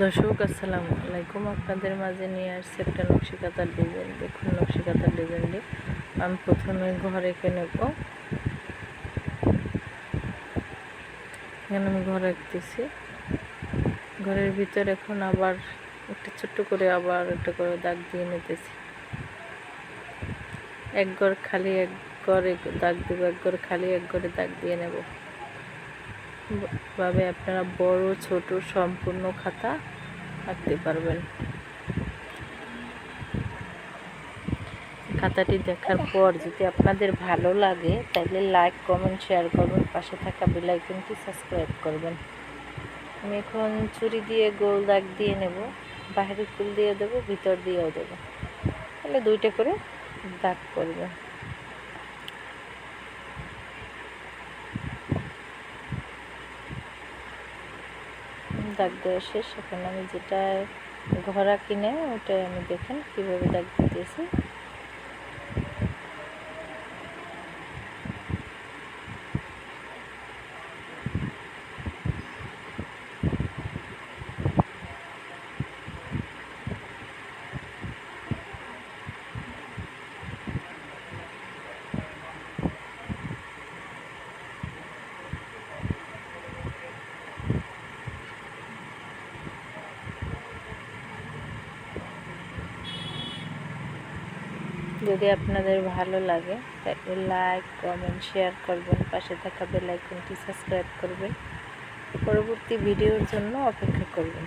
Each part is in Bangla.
দর্শক আসসালামু আলাইকুম। আপনাদের মাঝে নিয়ে আসছে একটা নকশি কাঁথার ডিজাইন। দেখুন নকশি কাঁথার ডিজাইনটি আমি প্রথমে ঘরে এঁকে নেব। এখানে আমি ঘরে আঁকতেছি। ঘরের ভিতর এখন আবার একটা ছোট্ট করে আবার একটা করে দাগ দিয়ে নিতেছি। এক ঘর খালি এক ঘরে দাগ দেবো, এক ঘর খালি এক ঘরে দাগ দিয়ে নেব। ভাবে আপনারা বড় ছোট সম্পূর্ণ খাতা আঁকতে পারবেন। খাতাটি দেখার পর যদি আপনাদের ভালো লাগে তাহলে লাইক কমেন্ট শেয়ার করবেন, পাশে থাকা বেল আইকনটি সাবস্ক্রাইব করবেন। আমি এখন ছুরি দিয়ে গোল দাগ দিয়ে নেব, বাইরের ফুল দিয়ে দেব, ভিতর দিয়েও দেব, তাহলে দুইটা করে দাগ করবেন। দাগ দেওয়া শেষ। এখন আমি যেটা ঘোড়া কিনে ওটাই আমি দেখেন কীভাবে দাগ দিতেছি। যদি আপনাদের ভালো লাগে তাহলে লাইক কমেন্ট শেয়ার করবেন, পাশে থাকা বেল আইকনটি সাবস্ক্রাইব করবেন, পরবর্তী ভিডিওর জন্য অপেক্ষা করবেন।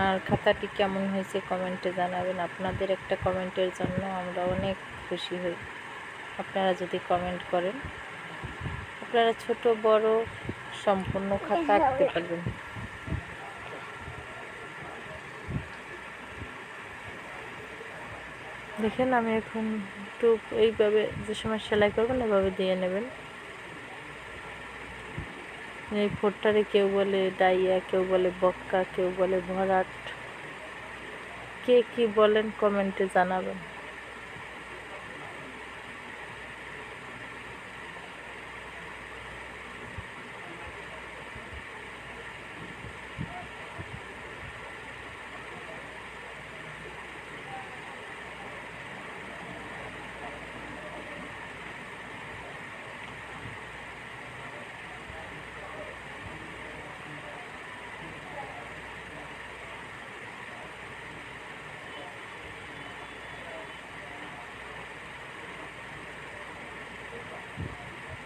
আর খাতাটি কেমন হয়েছে কমেন্টে জানাবেন। আপনাদের একটা কমেন্টের জন্য আমরা অনেক খুশি হই। আপনারা যদি কমেন্ট করেন, আপনারা ছোট বড় সম্পূর্ণ খাতা আঁকতে পারবেন। দেখেন আমি এখন একটু এইভাবে যে সময় সেলাই করবেন এভাবে দিয়ে নেবেন। এই ফোরটারে কেউ বলে ডাইয়া, কেউ বলে বক্কা, কেউ বলে ভরাট। কে কি বলেন কমেন্টে জানাবেন।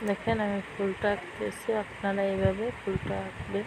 দেখেন আমি ফুলটা আঁকতেছি, আপনারা এইভাবে ফুলটা আঁকবেন।